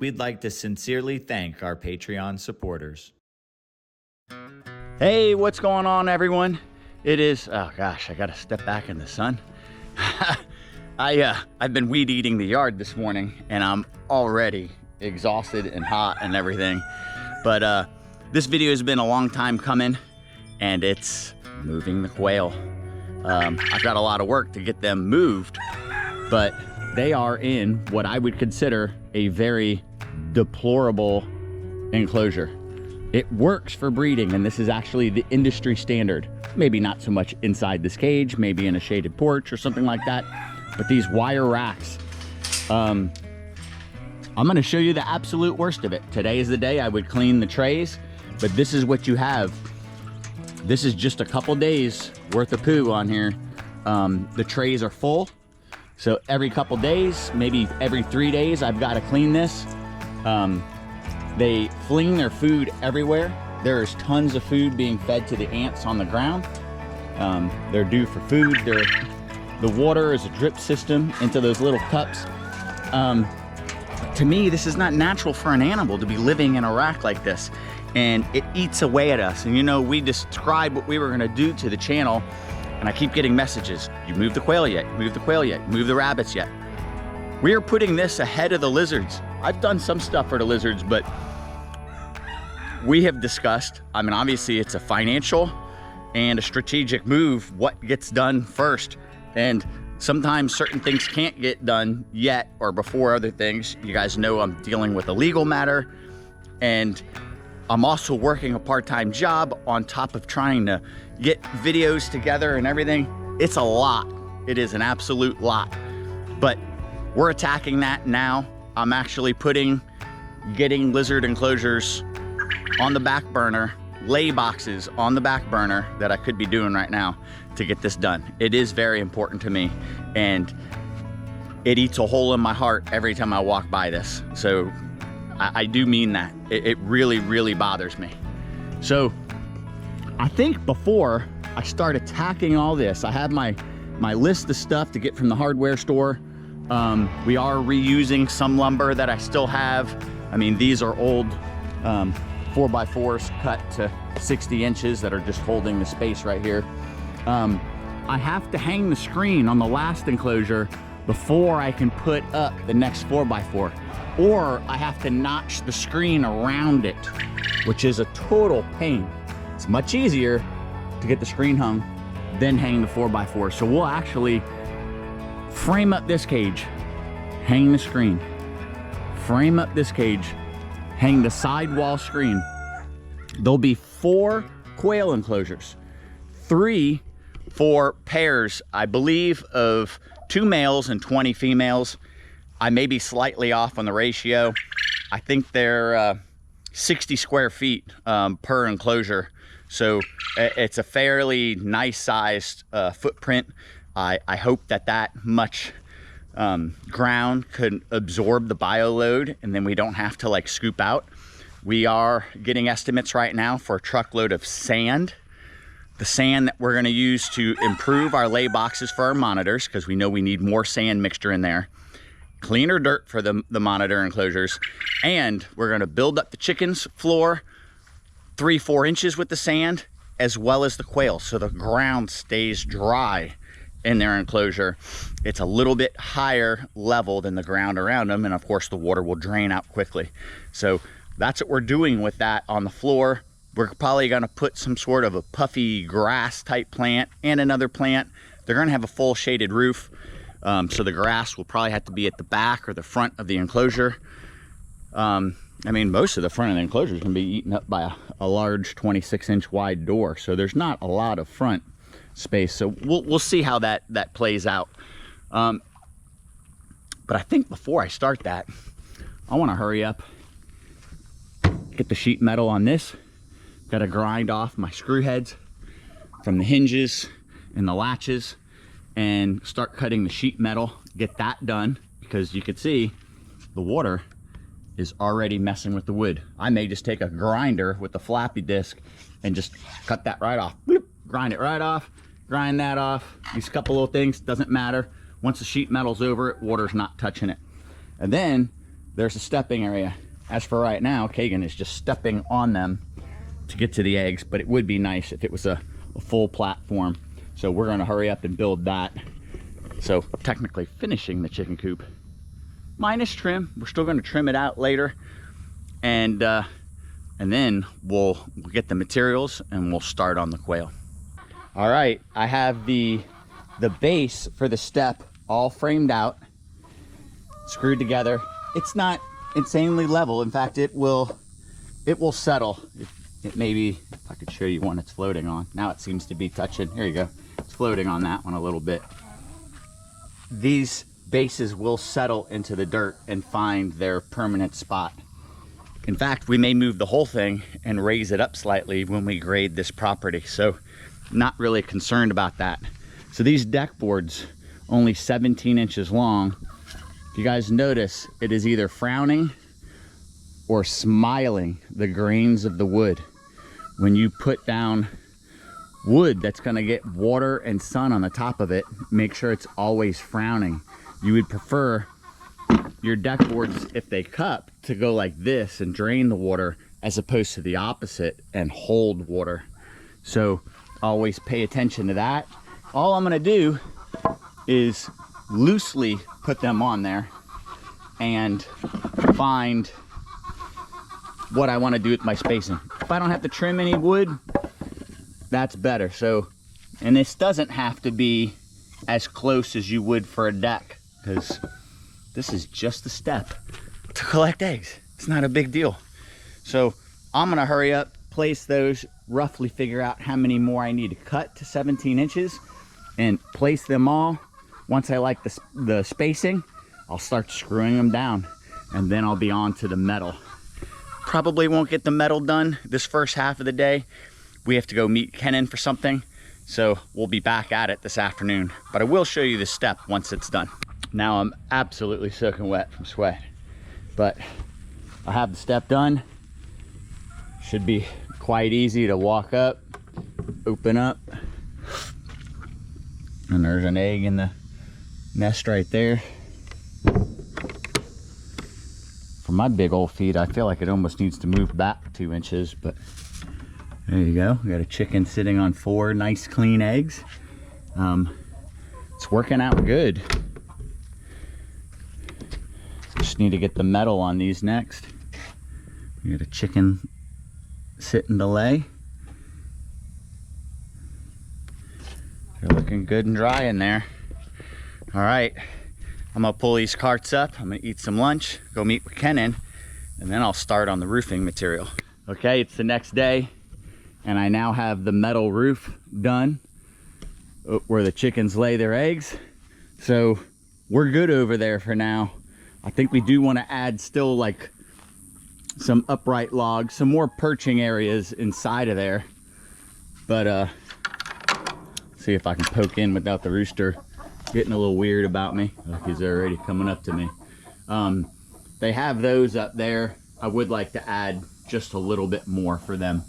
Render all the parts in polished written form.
we'd like to sincerely thank our Patreon supporters. Hey, what's going on, everyone? It is, oh gosh, I gotta step back in the sun. I've been weed eating the yard this morning and I'm already exhausted and hot and everything. But this video has been a long time coming and it's moving the quail. I've got a lot of work to get them moved, but they are in what I would consider a very deplorable enclosure. It works for breeding, and this is actually the industry standard. Maybe not so much inside this cage, maybe in a shaded porch or something like that, but these wire racks. I'm gonna show you the absolute worst of it. Today is the day I would clean the trays, but this is what you have. This is just a couple days worth of poo on here. The trays are full, so every couple days, maybe every 3 days, I've got to clean this. They fling their food everywhere. There is tons of food being fed to the ants on the ground. They're due for food. The water is a drip system into those little cups. To me, this is not natural for an animal to be living in a rack like this. And it eats away at us. And you know, we described what we were gonna do to the channel, and I keep getting messages. You moved the quail yet? You moved the quail yet? You moved the rabbits yet? We are putting this ahead of the lizards. I've done some stuff for the lizards, but we have discussed, I mean, obviously it's a financial and a strategic move, what gets done first. And sometimes certain things can't get done yet or before other things. You guys know I'm dealing with a legal matter, and I'm also working a part-time job on top of trying to get videos together and everything. It's a lot. It is an absolute lot. But we're attacking that now. I'm actually getting lizard enclosures on the back burner, lay boxes on the back burner that I could be doing right now to get this done. It is very important to me, and it eats a hole in my heart every time I walk by this. So I do mean that. It really, really bothers me. So I think before I start attacking all this, I have my list of stuff to get from the hardware store. We are reusing some lumber that I still have. I mean, these are old 4x4s cut to 60 inches that are just holding the space right here. I have to hang the screen on the last enclosure before I can put up the next 4x4. Or I have to notch the screen around it, which is a total pain. It's much easier to get the screen hung than hang the 4x4. So we'll actually frame up this cage, hang the screen, frame up this cage, hang the sidewall screen. There'll be 4 quail enclosures, 3 for pairs, I believe, of 2 males and 20 females. I may be slightly off on the ratio. I think they're 60 square feet per enclosure. So it's a fairly nice sized footprint. I hope that much ground could absorb the bio load, and then we don't have to like scoop out. We are getting estimates right now for a truckload of sand. The sand that we're gonna use to improve our lay boxes for our monitors, because we know we need more sand mixture in there. Cleaner dirt for the monitor enclosures. And we're gonna build up the chickens' floor 3-4 inches with the sand, as well as the quail, so the ground stays dry in their enclosure. It's a little bit higher level than the ground around them, and of course the water will drain out quickly. So that's what we're doing with that on the floor. We're probably gonna put some sort of a puffy grass type plant and another plant. They're gonna have a full shaded roof, so the grass will probably have to be at the back or the front of the enclosure. I mean, most of the front of the enclosure is gonna be eaten up by a large 26-inch wide door, so there's not a lot of front space. So we'll see how that plays out. But I think before I start that, I want to hurry up, get the sheet metal on this. Got to grind off my screw heads from the hinges and the latches and start cutting the sheet metal, get that done, because you can see the water is already messing with the wood. I may just take a grinder with the flappy disc and just cut that right off. Bloop, grind it right off, grind that off. These couple little things, doesn't matter. Once the sheet metal's over it, water's not touching it. And then there's a stepping area. As for right now, Kagan is just stepping on them to get to the eggs, but it would be nice if it was a full platform. So we're gonna hurry up and build that. So technically finishing the chicken coop, minus trim. We're still gonna trim it out later. And then we'll get the materials and we'll start on the quail. All right, I have the base for the step all framed out, screwed together. It's not insanely level. In fact, it will settle. It maybe, if I could show you one it's floating on. Now it seems to be touching. Here you go. It's floating on that one a little bit. These bases will settle into the dirt and find their permanent spot. In fact, we may move the whole thing and raise it up slightly when we grade this property. So not really concerned about that. So these deck boards, only 17 inches long. If you guys notice, it is either frowning or smiling the grains of the wood. When you put down wood that's gonna get water and sun on the top of it, make sure it's always frowning. You would prefer your deck boards, if they cup, to go like this and drain the water, as opposed to the opposite and hold water. So always pay attention to that. All I'm gonna do is loosely put them on there and find what I want to do with my spacing. If I don't have to trim any wood, that's better. So, and this doesn't have to be as close as you would for a deck, because this is just a step to collect eggs. It's not a big deal. So I'm gonna hurry up, place those, roughly figure out how many more I need to cut to 17 inches and place them all. Once I like the spacing, I'll start screwing them down, and then I'll be on to the metal. Probably won't get the metal done this first half of the day. We have to go meet Kenan for something, so we'll be back at it this afternoon. But I will show you the step once it's done. Now I'm absolutely soaking wet from sweat, but I have the step done. Should be quite easy to walk up, open up, and there's an egg in the nest right there. For my big old feet, I feel like it almost needs to move back 2 inches, but there you go. We got a chicken sitting on 4 nice clean eggs. It's working out good. Just need to get the metal on these next. We got a chicken sitting to lay. They're looking good and dry in there. All right, I'm gonna pull these carts up. I'm gonna eat some lunch, go meet with Kenan, and then I'll start on the roofing material. Okay, it's the next day, and I now have the metal roof done where the chickens lay their eggs. So we're good over there for now. I think we do want to add still like some upright logs, some more perching areas inside of there. But see if I can poke in without the rooster getting a little weird about me. Look, he's already coming up to me. They have those up there. I would like to add just a little bit more for them.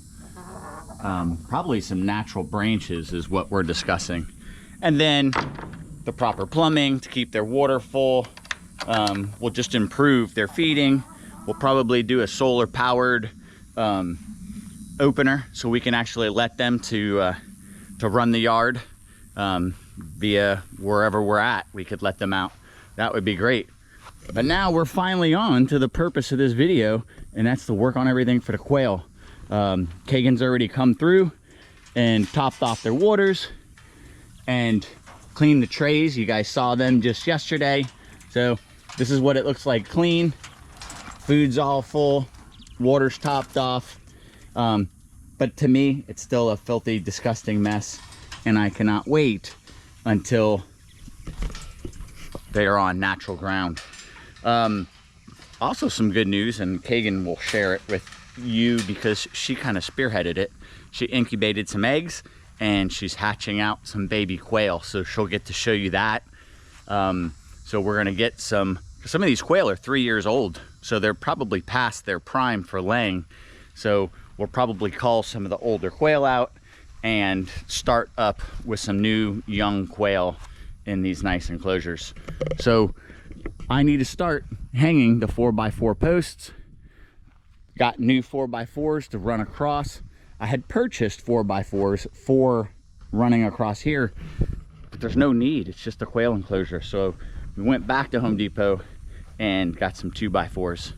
Probably some natural branches is what we're discussing. And then the proper plumbing to keep their water full. Will just improve their feeding. We'll probably do a solar powered opener so we can actually let them to run the yard via wherever we're at. We could let them out. That would be great. But now we're finally on to the purpose of this video, and that's to work on everything for the quail. Kagan's already come through and topped off their waters and cleaned the trays. You guys saw them just yesterday. So this is what it looks like clean. Food's all full, water's topped off. But to me, it's still a filthy, disgusting mess, and I cannot wait until they are on natural ground. Also some good news, and Kagan will share it with you because she kind of spearheaded it. She incubated some eggs and she's hatching out some baby quail, so she'll get to show you that. So we're gonna get some of these quail are 3 years old, so they're probably past their prime for laying. So we'll probably call some of the older quail out and start up with some new young quail in these nice enclosures. So I need to start hanging the 4x4 posts. Got new 4x4s to run across. I had purchased 4x4s for running across here, but there's no need. It's just a quail enclosure. So we went back to Home Depot and got some 2x4s.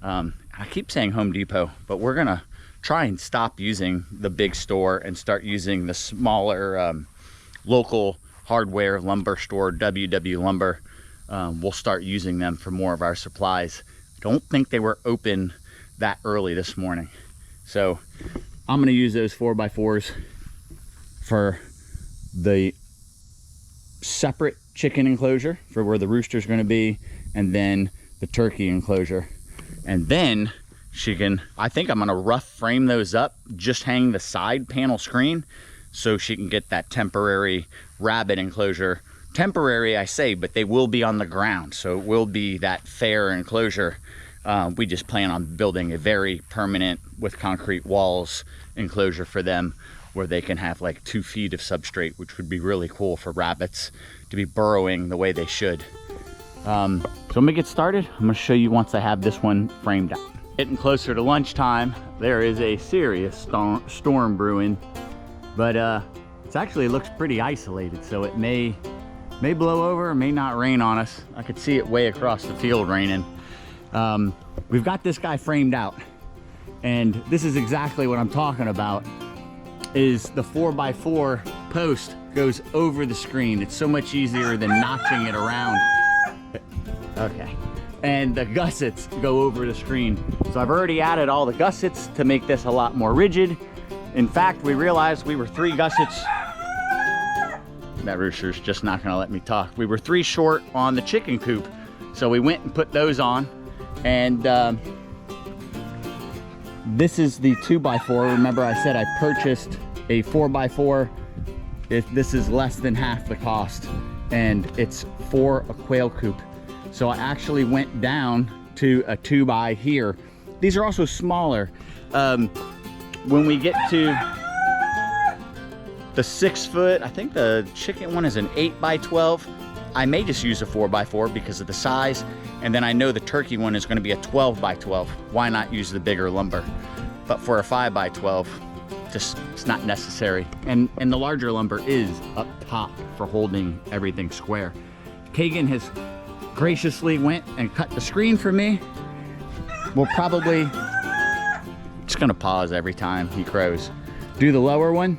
I keep saying Home Depot, but we're gonna try and stop using the big store and start using the smaller local hardware lumber store, WW Lumber. We'll start using them for more of our supplies. I don't think they were open that early this morning. So I'm gonna use those 4x4s for the separate chicken enclosure for where the rooster's gonna be, and then the turkey enclosure. And then she can, I think I'm gonna rough frame those up, just hang the side panel screen so she can get that temporary rabbit enclosure. Temporary, I say, but they will be on the ground, so it will be that fair enclosure. We just plan on building a very permanent, with concrete walls, enclosure for them where they can have like 2 feet of substrate, which would be really cool for rabbits to be burrowing the way they should. So I'm gonna get started. I'm gonna show you once I have this one framed out. Getting closer to lunchtime, there is a serious storm brewing, but it actually looks pretty isolated, so it may blow over, may not rain on us. I could see it way across the field raining. We've got this guy framed out, and this is exactly what I'm talking about, is the 4x4 post goes over the screen. It's so much easier than notching it around. Okay. And the gussets go over the screen. So I've already added all the gussets to make this a lot more rigid. In fact, we realized we were 3 gussets. That rooster's just not gonna let me talk. We were 3 short on the chicken coop. So we went and put those on. And this is the 2x4. Remember I said I purchased a 4x4. This is less than half the cost, and it's for a quail coop. So I actually went down to a 2x here. These are also smaller. When we get to the 6 foot, I think the chicken one is an 8x12. I may just use a 4x4 because of the size. And then I know the turkey one is gonna be a 12x12. Why not use the bigger lumber? But for a 5x12, it's not necessary. And the larger lumber is up top for holding everything square. Kagan has graciously went and cut the screen for me. We'll probably, just gonna pause every time he crows. Do the lower one,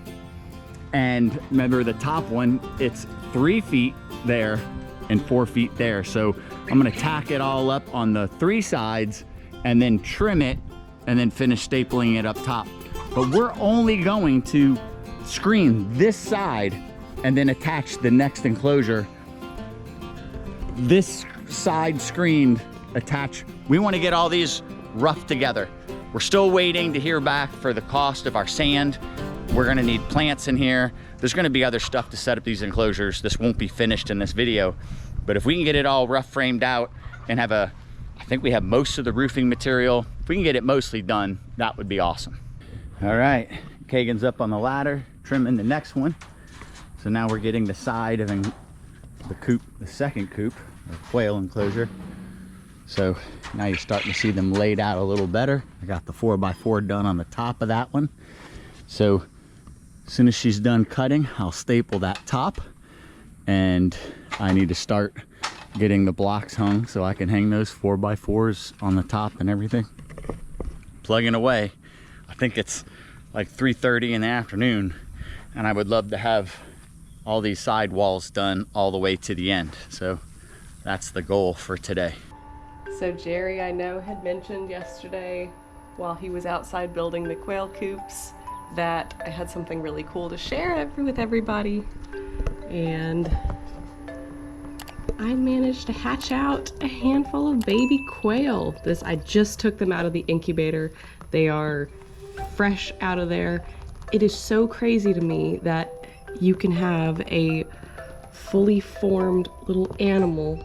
and remember the top one, it's 3 feet there and 4 feet there. So I'm gonna tack it all up on the 3 sides and then trim it and then finish stapling it up top. But we're only going to screen this side and then attach the next enclosure. This side screened, attach. We want to get all these roughed together. We're still waiting to hear back for the cost of our sand. We're gonna need plants in here. There's gonna be other stuff to set up these enclosures. This won't be finished in this video, but if we can get it all rough framed out and have I think we have most of the roofing material. If we can get it mostly done, that would be awesome. All right, Kagan's up on the ladder, trimming the next one. So now we're getting the side of the coop, the second coop, or quail enclosure. So now you're starting to see them laid out a little better. I got the 4x4 done on the top of that one. So as soon as she's done cutting, I'll staple that top, and I need to start getting the blocks hung so I can hang those 4x4s on the top and everything. Plugging away. I think it's like 3:30 in the afternoon, and I would love to have all these side walls done all the way to the end. So that's the goal for today. So Jerry, I know, had mentioned yesterday while he was outside building the quail coops that I had something really cool to share with everybody, and I managed to hatch out a handful of baby quail. I just took them out of the incubator. They are fresh out of there. It is so crazy to me that you can have a fully formed little animal.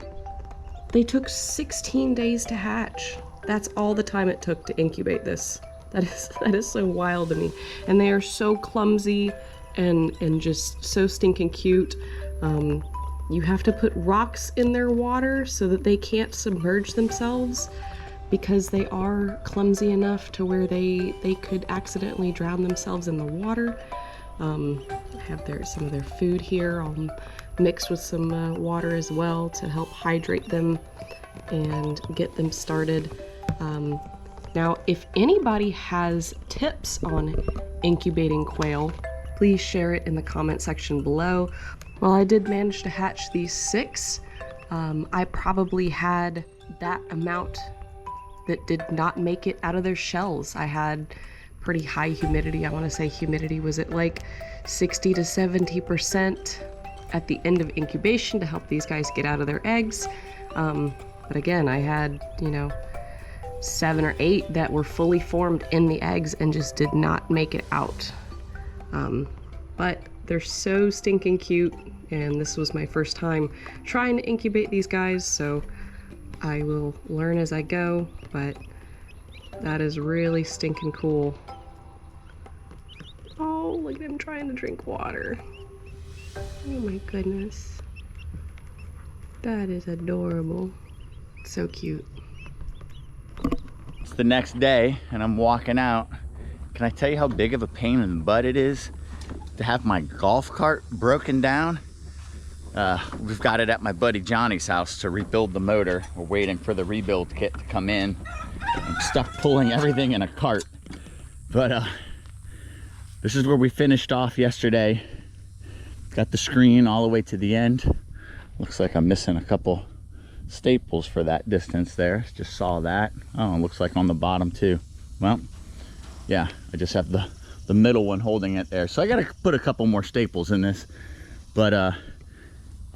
They took 16 days to hatch. That's all the time it took to incubate this. That is so wild to me. And they are so clumsy and just so stinking cute. You have to put rocks in their water so that they can't submerge themselves, because they are clumsy enough to where they could accidentally drown themselves in the water. I have some of their food here, all mixed with some water as well to help hydrate them and get them started. Now, if anybody has tips on incubating quail, please share it in the comment section below. Well, I did manage to hatch these 6. I probably had that amount that did not make it out of their shells. I had pretty high humidity. I want to say humidity was at like 60 to 70% at the end of incubation to help these guys get out of their eggs. But again, I had, 7 or 8 that were fully formed in the eggs and just did not make it out. But they're so stinking cute, and this was my first time trying to incubate these guys, so I will learn as I go, but that is really stinking cool. Oh, look at him trying to drink water. Oh my goodness. That is adorable. So cute. It's the next day and I'm walking out. Can I tell you how big of a pain in the butt it is to have my golf cart broken down? We've got it at my buddy Johnny's house to rebuild the motor. We're waiting for the rebuild kit to come in. I'm stuck pulling everything in a cart. But this is where we finished off yesterday. Got the screen all the way to the end. Looks like I'm missing a couple staples for that distance there. Just saw that. Oh, it looks like on the bottom too. Well, yeah, I just have the middle one holding it there. So I gotta put a couple more staples in this. But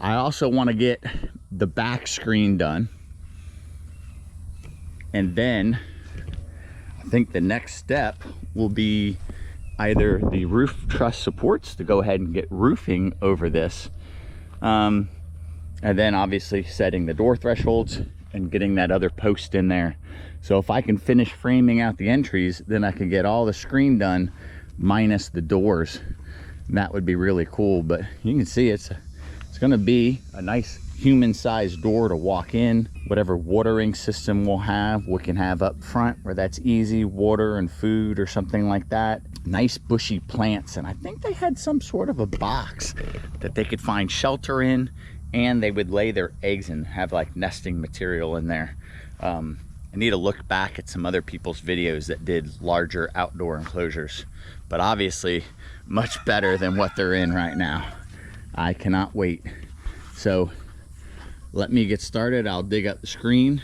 I also want to get the back screen done. And then I think the next step will be either the roof truss supports to go ahead and get roofing over this. And then obviously setting the door thresholds and getting that other post in there. So if I can finish framing out the entries, then I can get all the screen done minus the doors. And that would be really cool. But you can see it's gonna be a nice human-sized door to walk in. Whatever watering system we'll have, we can have up front where that's easy, water and food or something like that. Nice bushy plants, and I think they had some sort of a box that they could find shelter in, and they would lay their eggs and have like nesting material in there. I need to look back at some other people's videos that did larger outdoor enclosures, but obviously much better than what they're in right now. I cannot wait. So let me get started. I'll dig up the screen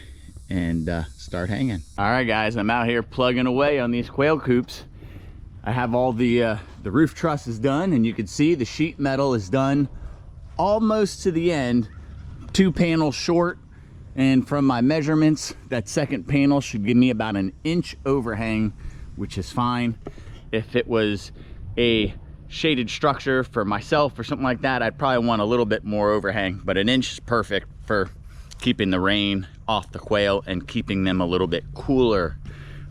and start hanging. All right, guys, I'm out here plugging away on these quail coops. I have all the roof trusses done, and you can see the sheet metal is done almost to the end, 2 panels short. And from my measurements, that second panel should give me about an inch overhang, which is fine. If it was a shaded structure for myself or something like that, I'd probably want a little bit more overhang, but an inch is perfect for keeping the rain off the quail and keeping them a little bit cooler.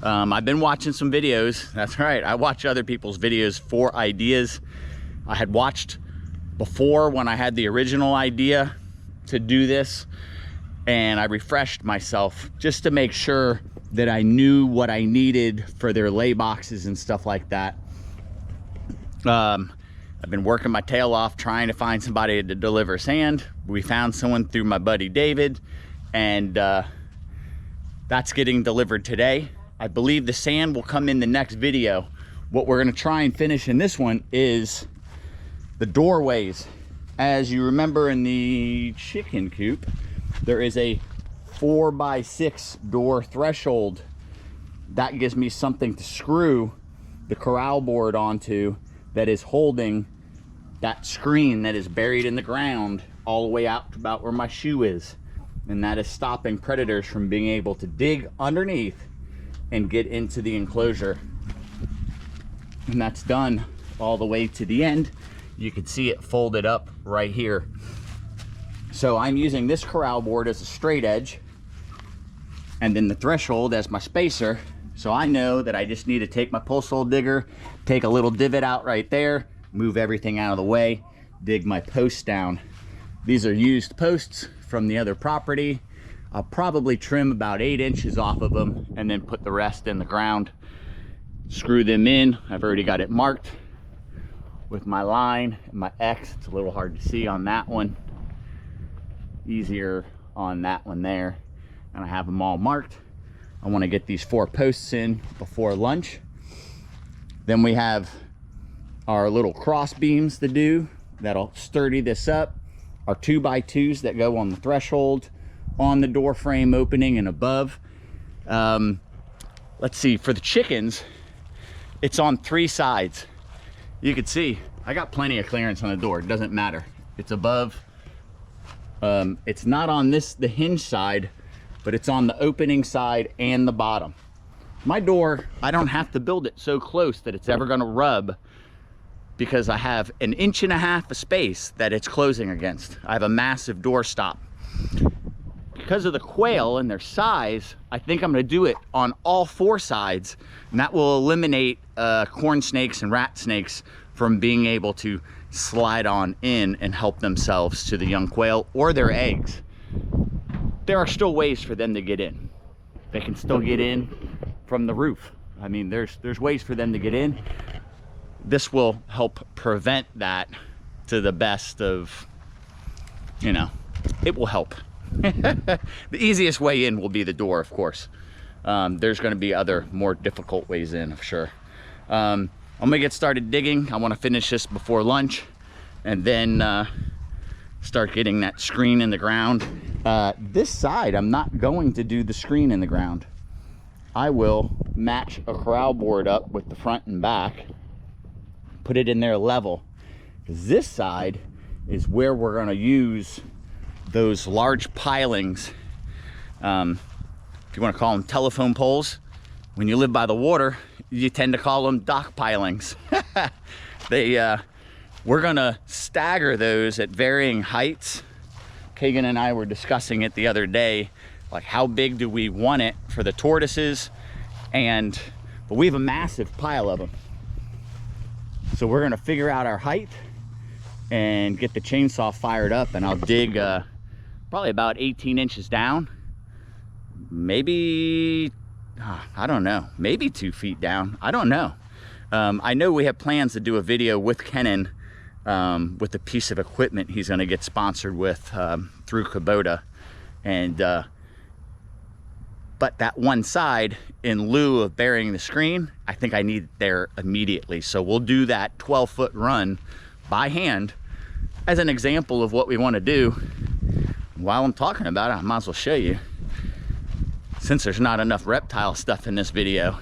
I've been watching some videos. That's right, I watch other people's videos for ideas. I had watched before when I had the original idea to do this, and I refreshed myself just to make sure that I knew what I needed for their lay boxes and stuff like that. I've been working my tail off trying to find somebody to deliver sand. We found someone through my buddy David, and that's getting delivered today. I believe the sand will come in the next video. What we're gonna try and finish in this one is the doorways. As you remember in the chicken coop, there is a 4x6 door threshold. That gives me something to screw the corral board onto that is holding that screen that is buried in the ground all the way out to about where my shoe is. And that is stopping predators from being able to dig underneath and get into the enclosure. And that's done all the way to the end. You can see it folded up right here. So I'm using this corral board as a straight edge, and then the threshold as my spacer. So I know that I just need to take my post hole digger, take a little divot out right there, move everything out of the way, dig my post down. These are used posts from the other property. I'll probably trim about 8 inches off of them and then put the rest in the ground. Screw them in. I've already got it marked with my line and my X. It's a little hard to see on that one. Easier on that one there. And I have them all marked. I want to get these 4 posts in before lunch. Then we have our little cross beams to do that'll sturdy this up. Our 2x2s that go on the threshold, on the door frame opening and above. Let's see, for the chickens, it's on 3 sides. You can see I got plenty of clearance on the door. It doesn't matter. It's above. It's not on the hinge side, but it's on the opening side and the bottom. My door, I don't have to build it so close that it's ever gonna rub, because I have 1.5 inches of space that it's closing against. I have a massive door stop. Because of the quail and their size, I think I'm gonna do it on all 4 sides, and that will eliminate corn snakes and rat snakes from being able to slide on in and help themselves to the young quail or their eggs. There are still ways for them to get in. They can still get in from the roof. I mean, there's ways for them to get in. This will help prevent that to the best of, you know, it will help. The easiest way in will be the door, of course. There's going to be other more difficult ways in, for sure. I'm gonna get started digging. I want to finish this before lunch, and then start getting that screen in the ground. This side, I'm not going to do the screen in the ground. I will match a corral board up with the front and back, put it in there level. This side is where we're going to use those large pilings. If you want to call them telephone poles, when you live by the water, you tend to call them dock pilings. We're gonna stagger those at varying heights. Kagan and I were discussing it the other day, like how big do we want it for the tortoises, but we have a massive pile of them. So we're gonna figure out our height and get the chainsaw fired up, and I'll dig probably about 18 inches down. Maybe, I don't know, maybe 2 feet down. I don't know. I know we have plans to do a video with Kenan with a piece of equipment he's gonna get sponsored with through Kubota. But that one side, in lieu of burying the screen, I think I need it there immediately. So we'll do that 12-foot run by hand as an example of what we want to do. While I'm talking about it, I might as well show you. Since there's not enough reptile stuff in this video,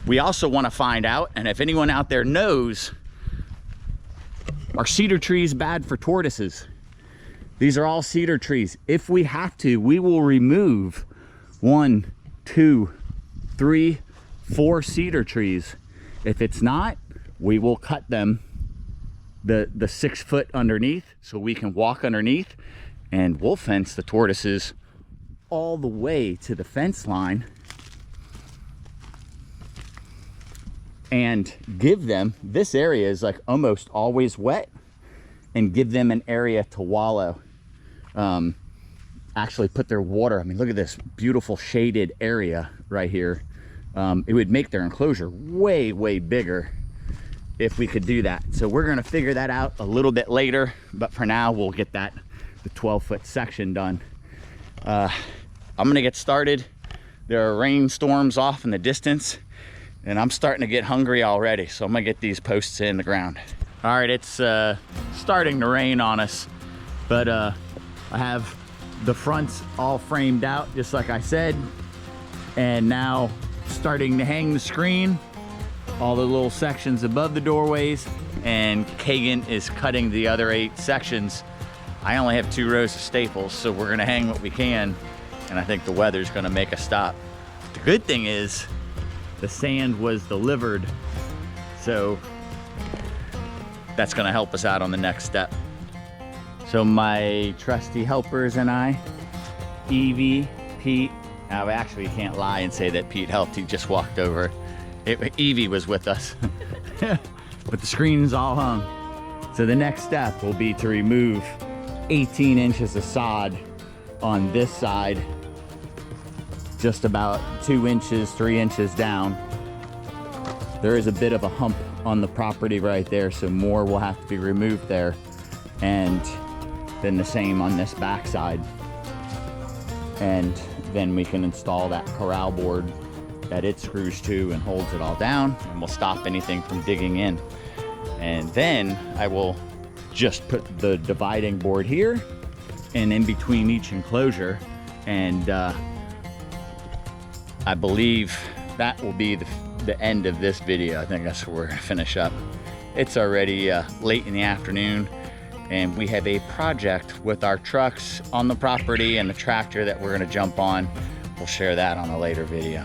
we also want to find out, and if anyone out there knows, are cedar trees bad for tortoises? These are all cedar trees. If we have to, we will remove 1, 2, 3, 4 cedar trees. If it's not, we will cut them the 6 foot underneath so we can walk underneath, and we'll fence the tortoises all the way to the fence line and give them, this area is like almost always wet, and give them an area to wallow. Actually put their water, I mean, look at this beautiful shaded area right here. It would make their enclosure way, way bigger if we could do that. So we're gonna figure that out a little bit later, but for now we'll get the 12-foot section done. I'm gonna get started. There are rainstorms off in the distance, and I'm starting to get hungry already, so I'm gonna get these posts in the ground. All right, it's starting to rain on us, but I have the fronts all framed out, just like I said, and now starting to hang the screen, all the little sections above the doorways, and Kagan is cutting the other 8 sections. I only have 2 rows of staples, so we're gonna hang what we can, and I think the weather's gonna make us stop. The good thing is the sand was delivered, so that's gonna help us out on the next step. So my trusty helpers and I, Evie, Pete, I actually can't lie and say that Pete helped, he just walked over. Evie was with us, but the screen's all hung. So the next step will be to remove 18 inches of sod on this side, just about 2 inches, 3 inches down. There is a bit of a hump on the property right there, so more will have to be removed there. And then the same on this back side. And then we can install that corral board that it screws to and holds it all down, and will stop anything from digging in. And then I will just put the dividing board here and in between each enclosure, and I believe that will be the end of this video. I think that's where we're gonna finish up. It's already late in the afternoon, and we have a project with our trucks on the property and the tractor that we're gonna jump on. We'll share that on a later video.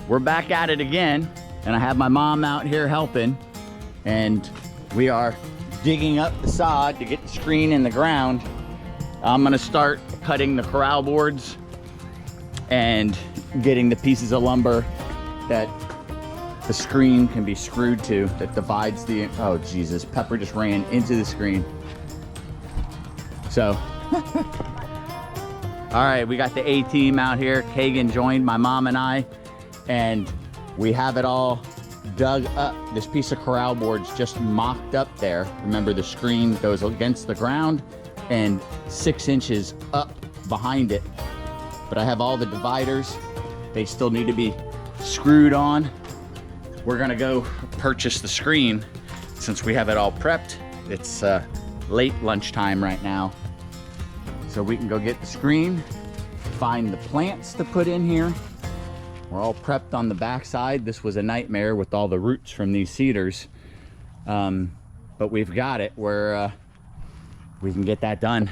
We're back at it again, and I have my mom out here helping, and we are digging up the sod to get the screen in the ground. I'm gonna start cutting the corral boards and getting the pieces of lumber that the screen can be screwed to, that divides the, oh Jesus, Pepper just ran into the screen. So, all right, we got the A-team out here. Kagan joined my mom and I, and we have it all dug up. This piece of corral board's just mocked up there. Remember, the screen goes against the ground and 6 inches up behind it. But I have all the dividers. They still need to be screwed on. We're gonna go purchase the screen since we have it all prepped. It's late lunchtime right now. So we can go get the screen, find the plants to put in here. We're all prepped on the backside. This was a nightmare with all the roots from these cedars. But we've got it where we can get that done.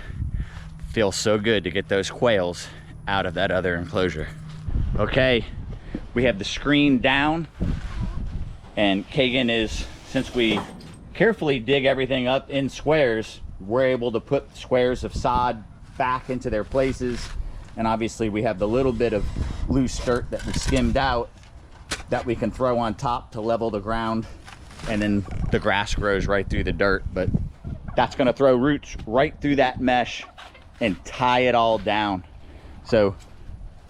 Feels so good to get those quails out of that other enclosure. Okay, we have the screen down, and Kagan is, since we carefully dig everything up in squares, we're able to put squares of sod back into their places. And obviously we have the little bit of loose dirt that we skimmed out that we can throw on top to level the ground, and then the grass grows right through the dirt. But that's gonna throw roots right through that mesh and tie it all down. So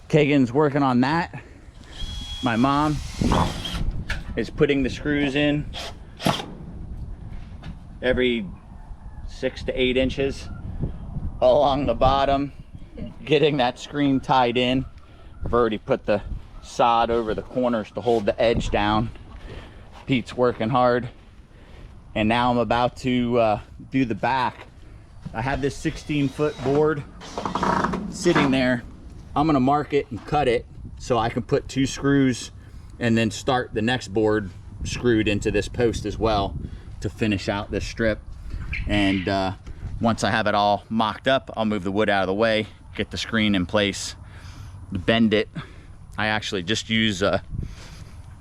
Kagan's working on that. My mom is putting the screws in every 6 to 8 inches along the bottom, getting that screen tied in. I've already put the sod over the corners to hold the edge down. Pete's working hard. And now I'm about to do the back. I have this 16-foot board sitting there. I'm gonna mark it and cut it so I can put 2 screws and then start the next board screwed into this post as well to finish out this strip. And once I have it all mocked up, I'll move the wood out of the way, get the screen in place, bend it. I actually just use a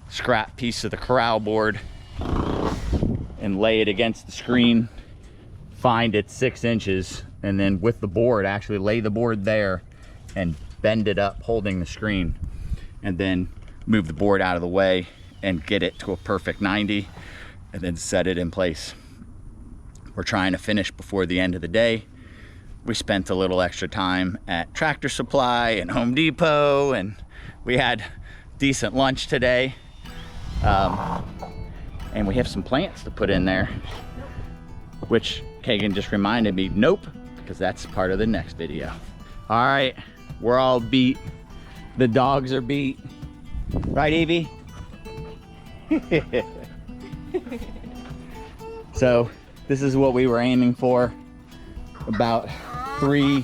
scrap piece of the corral board and lay it against the screen, find it's 6 inches, and then with the board, actually lay the board there and bend it up holding the screen, and then move the board out of the way and get it to a perfect 90, and then set it in place. We're trying to finish before the end of the day. We spent a little extra time at Tractor Supply and Home Depot, and we had decent lunch today. And we have some plants to put in there, which Kagan just reminded me, nope, because that's part of the next video. All right, we're all beat. The dogs are beat. Right, Evie? So this is what we were aiming for. About I'm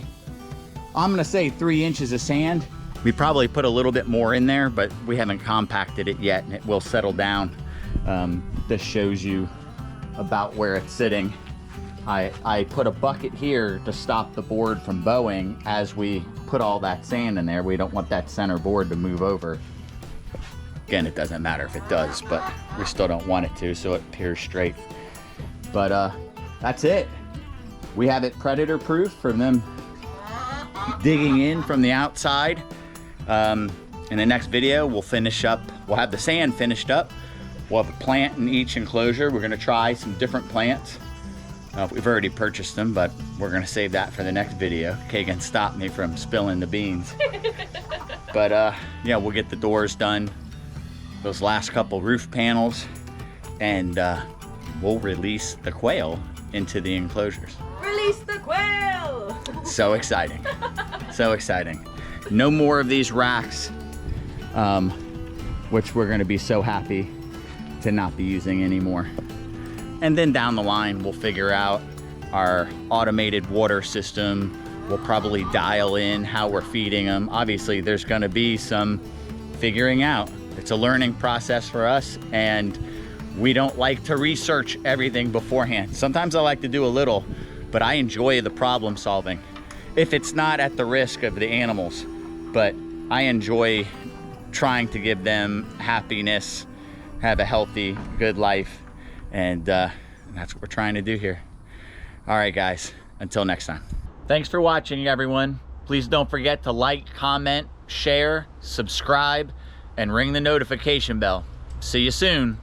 gonna say 3 inches of sand. We probably put a little bit more in there, but we haven't compacted it yet, and it will settle down. This shows you about where it's sitting. I put a bucket here to stop the board from bowing as we put all that sand in there. We don't want that center board to move over. Again, it doesn't matter if it does, but we still don't want it to, so it appears straight. But that's it. We have it predator proof from them digging in from the outside. In the next video, we'll finish up, we'll have the sand finished up. We'll have a plant in each enclosure. We're gonna try some different plants. We've already purchased them, but we're gonna save that for the next video. Kagan stopped me from spilling the beans. But yeah, we'll get the doors done, those last couple roof panels, and we'll release the quail into the enclosures. Release the quail! So exciting, so exciting. No more of these racks, which we're gonna be so happy to not be using anymore. And then down the line, we'll figure out our automated water system. We'll probably dial in how we're feeding them. Obviously, there's gonna be some figuring out. It's a learning process for us, and we don't like to research everything beforehand. Sometimes I like to do a little, but I enjoy the problem solving. If it's not at the risk of the animals, but I enjoy trying to give them happiness, have a healthy, good life, and that's what we're trying to do here. All right, guys, until next time. Thanks for watching, everyone. Please don't forget to like, comment, share, subscribe, and ring the notification bell. See you soon.